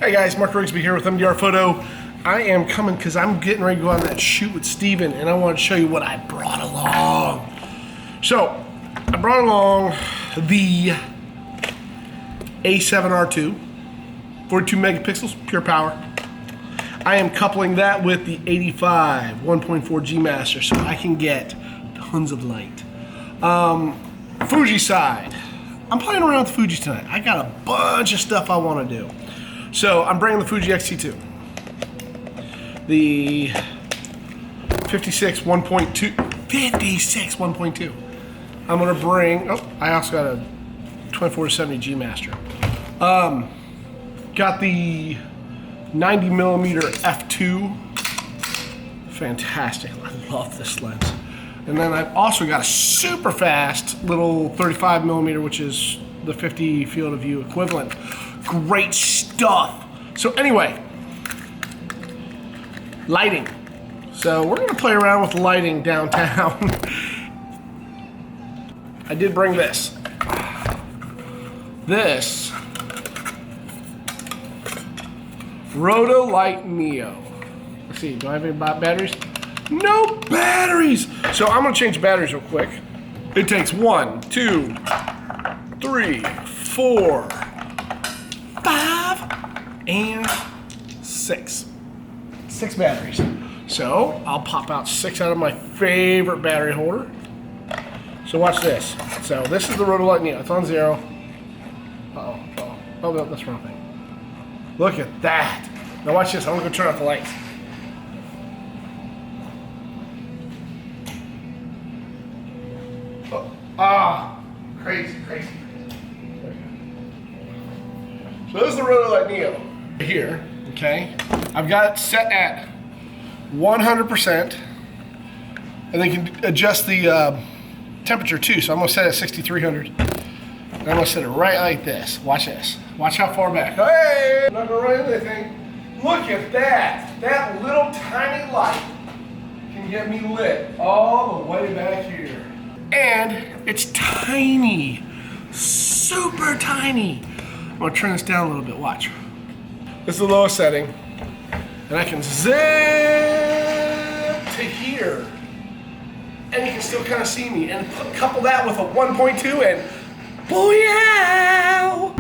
Hey guys, Mark Rigsby here with MDR Photo. I am coming because I'm getting ready to go on that shoot with Steven, and I want to show you what I brought along. So, I brought along the A7R2, 42 megapixels, pure power. I am coupling that with the 85 1.4 Gmaster so I can get tons of light. Fuji side. I'm playing around with the Fuji tonight. I got a bunch of stuff I want to do. So I'm bringing the Fuji X-T2. The 56 1.2. I'm going to bring, I also got a 24-70 Gmaster. Got the 90 millimeter f2. Fantastic. I love this lens. And then I've also got a super fast little 35 millimeter, which is the 50 field of view equivalent. Great stuff. So anyway, lighting. So we're gonna play around with lighting downtown. I did bring this. This Rotolight Neo. Let's see, do I have any batteries? No batteries! So I'm gonna change batteries real quick. It takes 1, 2, 3, 4, 5, and 6. 6 batteries. So I'll pop out 6 out of my favorite battery holder. So watch this. So this is the Rotolight Neo. It's on 0. Oh no, that's the wrong thing. Look at that. Now watch this. I'm gonna go turn off the lights. Crazy. So this is the Rotolight Neo here, okay? I've got it set at 100%, and then you can adjust the temperature too. So I'm gonna set it at 6,300, and I'm gonna set it right like this. Watch this. Watch how far back. Hey, I'm not gonna run into anything. Look at that. That little tiny light can get me lit all the way back here. And it's tiny, super tiny. I'm gonna turn this down a little bit, watch. This is the lowest setting. And I can zip to here. And you can still kind of see me. And couple that with a 1.2 and booyah!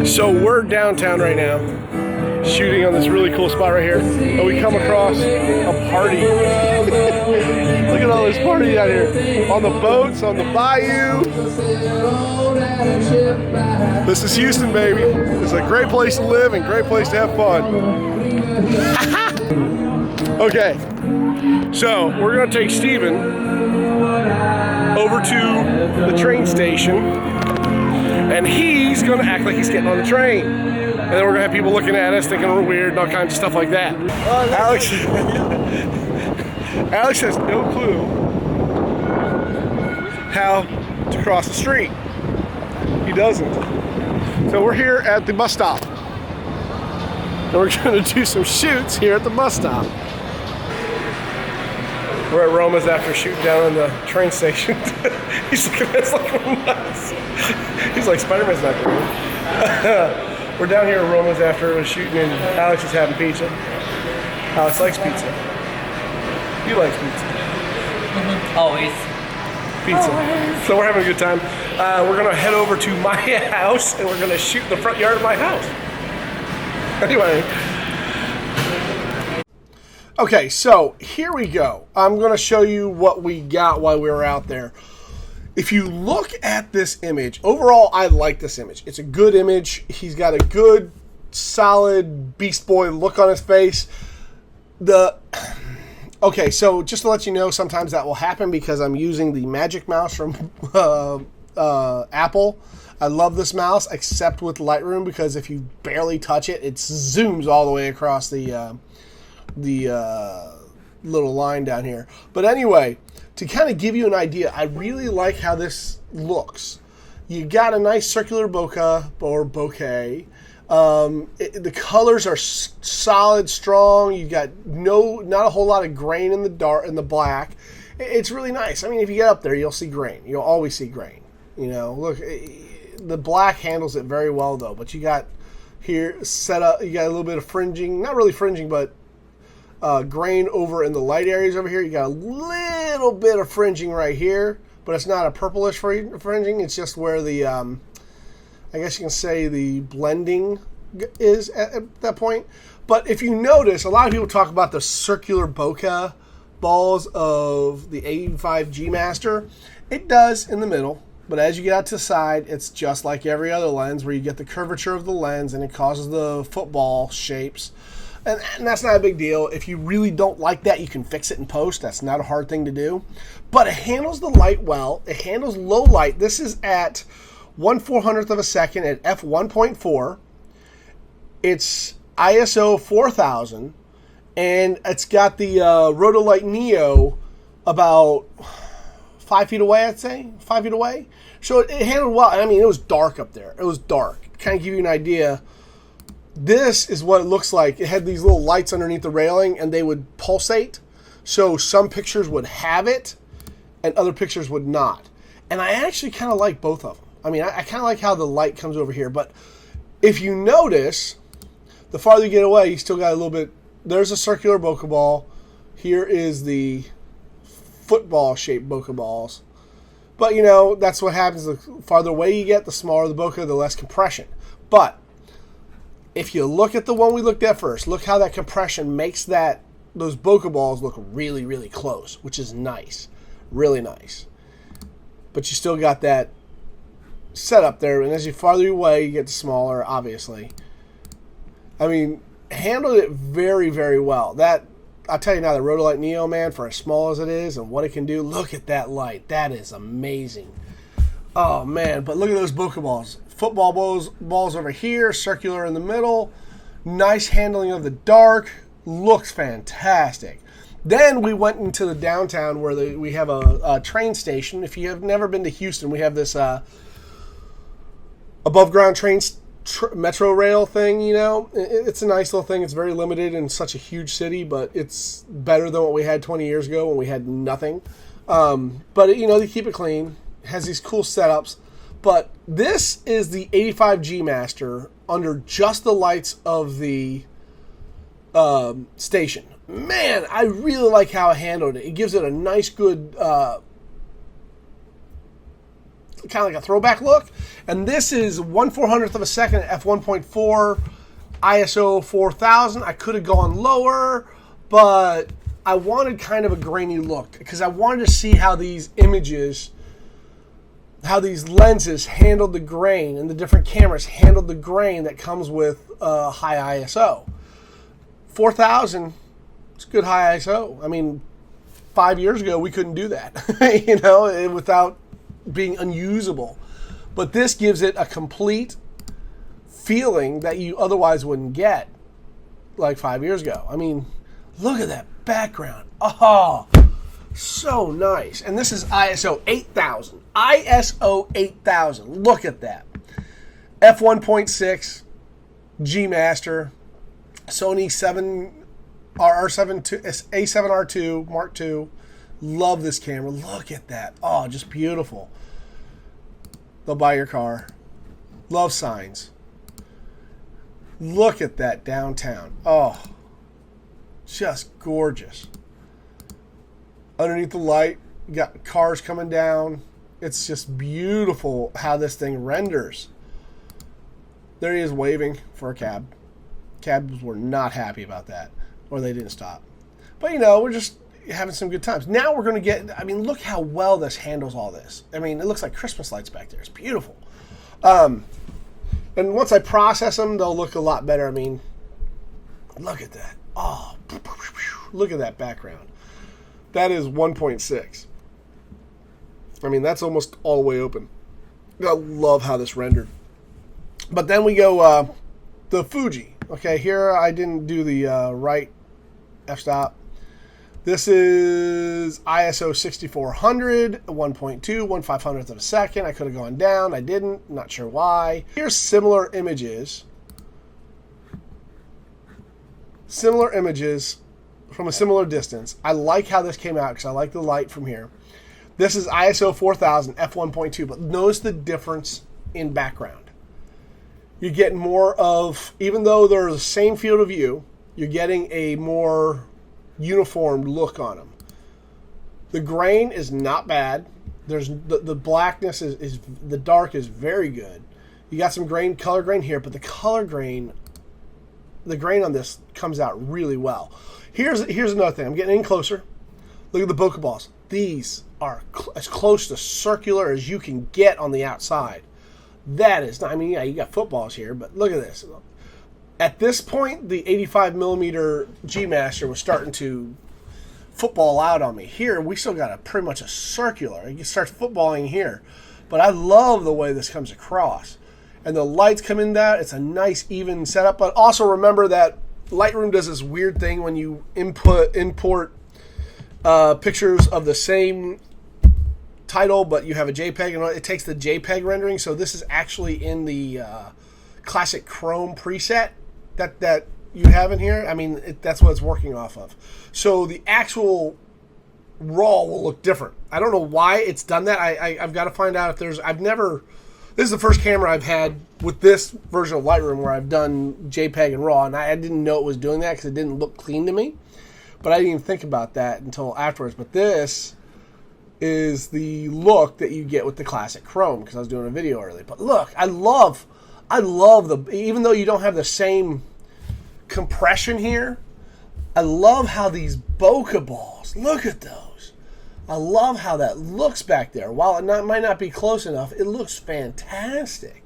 So we're downtown right now, shooting on this really cool spot right here, and we come across a party. Look at all this party out here. On the boats, on the bayou. This is Houston, baby. It's a great place to live and great place to have fun. Okay, so we're gonna take Steven over to the train station, and he's gonna act like he's getting on the train. And then we're gonna have people looking at us thinking we're weird and all kinds of stuff like that. Alex has no clue how to cross the street. He doesn't. So we're here at the bus stop. And we're gonna do some shoots here at the bus stop. We're at Roma's after shooting down in the train station. He's looking at us like we're nuts. He's like, Spider-Man's not good. We're down here at Roma's after shooting, and Alex is having pizza. Alex likes pizza. He likes pizza. Always. Pizza. Always. So we're having a good time. We're gonna head over to my house, and we're gonna shoot in the front yard of my house. Anyway. Okay, so here we go. I'm gonna show you what we got while we were out there. If you look at this image, overall, I like this image. It's a good image. He's got a good, solid Beast Boy look on his face. Okay, so just to let you know, sometimes that will happen because I'm using the Magic Mouse from Apple. I love this mouse, except with Lightroom, because if you barely touch it, it zooms all the way across the little line down here. But anyway, to kind of give you an idea, I really like how this looks. You got a nice circular bokeh or bokeh. The colors are solid, strong. You got not a whole lot of grain in the dark, in the black, It's really nice. I mean, if you get up there, you'll see grain. You'll always see grain. You know, look, the black handles it very well though. But you got here set up. You got a little bit of fringing, not really fringing, but grain over in the light areas over here. You got a little bit of fringing right here, but it's not a purplish fringing. It's just where the, I guess you can say the blending is at that point. But if you notice, a lot of people talk about the circular bokeh balls of the 85 Gmaster. It does in the middle, but as you get out to the side, it's just like every other lens where you get the curvature of the lens and it causes the football shapes. And that's not a big deal. If you really don't like that, you can fix it in post. That's not a hard thing to do. But it handles the light well. It handles low light. This is at 1/400th of a second at f1.4. It's ISO 4000. And it's got the Rotolight Neo about 5 feet away, I'd say. 5 feet away. So it handled well. I mean, it was dark up there. It was dark. Kind of give you an idea. This is what it looks like. It had these little lights underneath the railing, and they would pulsate. So some pictures would have it, and other pictures would not. And I actually kind of like both of them. I mean, I kind of like how the light comes over here. But if you notice, the farther you get away, you still got a little bit. There's a circular bokeh ball. Here is the football-shaped bokeh balls. But, you know, that's what happens. The farther away you get, the smaller the bokeh, the less compression. But if you look at the one we looked at first, look how that compression makes those bokeh balls look really, really close, which is nice. Really nice. But you still got that set up there, and as you farther away, you get smaller, obviously. I mean, handled it very, very well. I'll tell you now, the Rotolight Neo, man, for as small as it is and what it can do, look at that light. That is amazing. Oh, man, but look at those bokeh balls. Football balls over here, circular in the middle. Nice handling of the dark. Looks fantastic. Then we went into the downtown where we have a train station. If you have never been to Houston, we have this above-ground train metro rail thing, you know. It's a nice little thing. It's very limited in such a huge city, but it's better than what we had 20 years ago when we had nothing. But, you know, they keep it clean. It has these cool setups. But this is the 85 Gmaster under just the lights of the station. Man, I really like how it handled it. It gives it a nice, good, kind of like a throwback look. And this is 1/400th of a second at f1.4, ISO 4000. I could have gone lower, but I wanted kind of a grainy look because I wanted to see how these images, how these lenses handled the grain and the different cameras handled the grain that comes with high ISO. 4000, it's good high ISO. I mean, 5 years ago we couldn't do that, you know, without being unusable. But this gives it a complete feeling that you otherwise wouldn't get like 5 years ago. I mean, look at that background. Oh, so nice. And this is ISO 8000. ISO 8000. Look at that. f1.6 Gmaster, Sony 7 R7 A7R2 Mark II. Love this camera. Look at that. Oh, just beautiful. They'll buy your car. Love signs. Look at that downtown. Oh, just gorgeous. Underneath the light, you got cars coming down. It's just beautiful how this thing renders. There he is waving for a cab. Cabs were not happy about that, or they didn't stop. But, you know, we're just having some good times. Now we're going to get, I mean, look how well this handles all this. I mean, it looks like Christmas lights back there. It's beautiful. And once I process them, they'll look a lot better. I mean, look at that. Oh, look at that background. That is 1.6. I mean, that's almost all the way open. I love how this rendered. But then we go the Fuji. Okay, here I didn't do the right f-stop. This is ISO 6400, 1.2, 1/500th of a second. I could have gone down. I didn't. Not sure why. Here's similar images. Similar images from a similar distance. I like how this came out because I like the light from here. This is ISO 4000 f1.2, but notice the difference in background. You're getting more of, even though they're the same field of view, you're getting a more uniform look on them. The grain is not bad. There's the blackness is the dark is very good. You got some color grain here, but the grain on this comes out really well. Here's another thing. I'm getting in closer. Look at the bokeh balls. These are as close to circular as you can get on the outside. That is not, I mean, yeah, you got footballs here, but look at this. At this point, the 85mm Gmaster was starting to football out on me. Here, we still got pretty much a circular. It starts footballing here. But I love the way this comes across. And the lights come in that. It's a nice, even setup. But also remember that Lightroom does this weird thing when you import pictures of the same title, but you have a JPEG, and it takes the JPEG rendering. So this is actually in the classic Chrome preset that you have in here. I mean, that's what it's working off of. So the actual RAW will look different. I don't know why it's done that. I've got to find out if there's. This is the first camera I've had with this version of Lightroom where I've done JPEG and RAW, and I didn't know it was doing that because it didn't look clean to me. But I didn't even think about that until afterwards. But this is the look that you get with the classic Chrome, because I was doing a video earlier. But look, I love even though you don't have the same compression here, I love how these bokeh balls, look at those. I love how that looks back there. While it might not be close enough, it looks fantastic.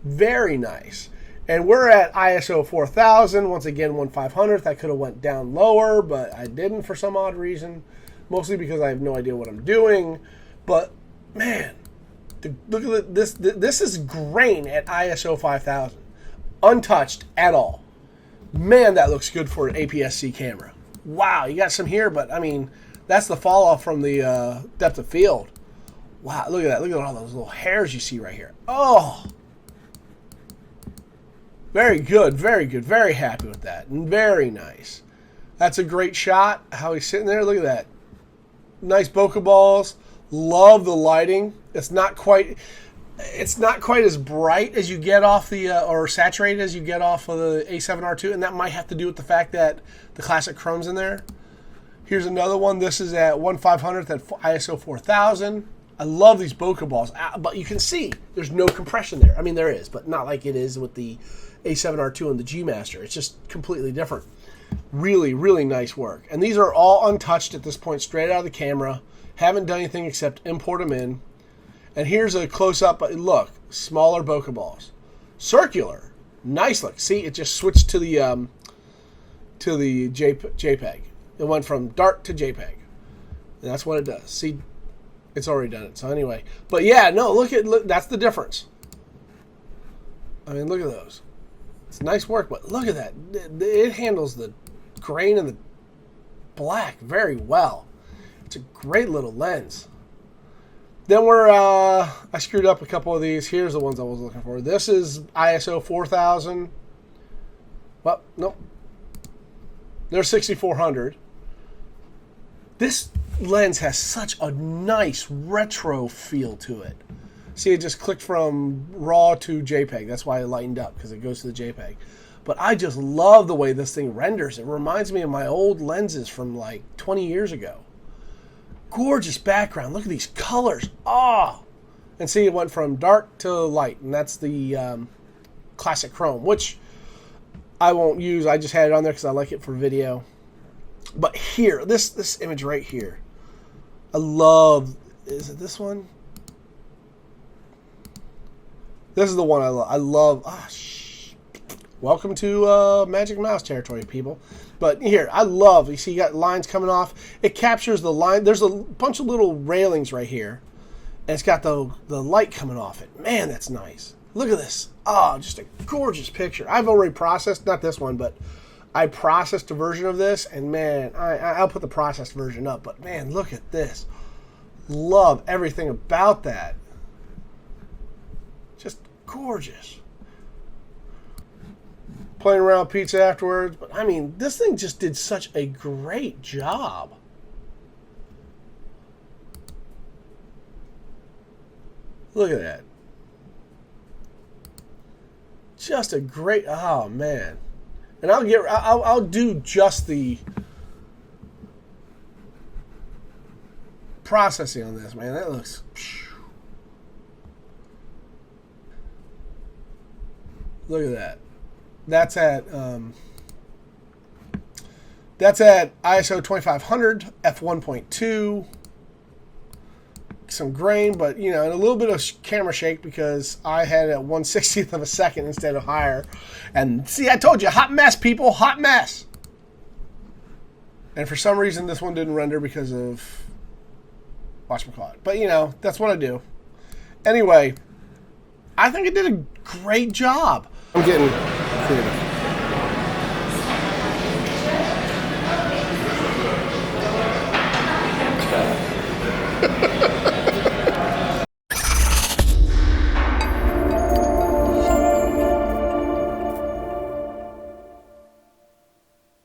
Very nice. And we're at ISO 4000, once again 1/500th. I could have went down lower, but I didn't for some odd reason. Mostly because I have no idea what I'm doing. But, man, look at this. This is grain at ISO 5000. Untouched at all. Man, that looks good for an APS-C camera. Wow, you got some here, but, I mean, that's the fall-off from the depth of field. Wow, look at that. Look at all those little hairs you see right here. Oh! Very good, very good. Very happy with that. And very nice. That's a great shot. How he's sitting there. Look at that. Nice bokeh balls. Love the lighting. It's not quite as bright as you get off the or saturated as you get off of the A7R2, and that might have to do with the fact that the classic Chrome's in there. Here's another one. This is at 1/500th at ISO 4000. I love these bokeh balls, but you can see there's no compression there. I mean, there is, but not like it is with the A7R2 and the Gmaster. It's just completely different. Really, really nice work. And these are all untouched at this point, straight out of the camera. Haven't done anything except import them in. And here's a close-up. Look, smaller bokeh balls. Circular. Nice look. See, it just switched to the JPEG. It went from dark to JPEG. And that's what it does. See, it's already done it. So anyway. But yeah, no, look, that's the difference. I mean, look at those. It's nice work, but look at that. It handles the grain and the black very well. It's a great little lens. Then I screwed up a couple of these. Here's the ones I was looking for. This is ISO 4000. Well, nope. They're 6400. This lens has such a nice retro feel to it. See, it just clicked from RAW to JPEG. That's why it lightened up, because it goes to the JPEG. But I just love the way this thing renders. It reminds me of my old lenses from like 20 years ago. Gorgeous background. Look at these colors. Oh! And see, it went from dark to light, and that's the classic Chrome, which I won't use. I just had it on there because I like it for video. But here, this image right here, I love. Is it this one? This is the one I love. Welcome to Magic Mouse territory, people. But here, I love. You see, you got lines coming off. It captures the line. There's a bunch of little railings right here, and it's got the light coming off it. Man, that's nice. Look at this. Oh, just a gorgeous picture. I've already processed, not this one, but I processed a version of this, and man, I'll put the processed version up. But man, look at this. Love everything about that. Just gorgeous. playing around with pizza afterwards. But I mean, this thing just did such a great job. Look at that. Just a great, oh man. And I'll do just the processing on this, man. That looks, look at that. That's at ISO 2500, f1.2. Some grain, but you know, and a little bit of camera shake because I had it at 1/60th of a second instead of higher. And see, I told you, hot mess, people, hot mess. And for some reason, this one didn't render because of whatchamacallit. But you know, that's what I do. Anyway, I think it did a great job. I'm getting creative.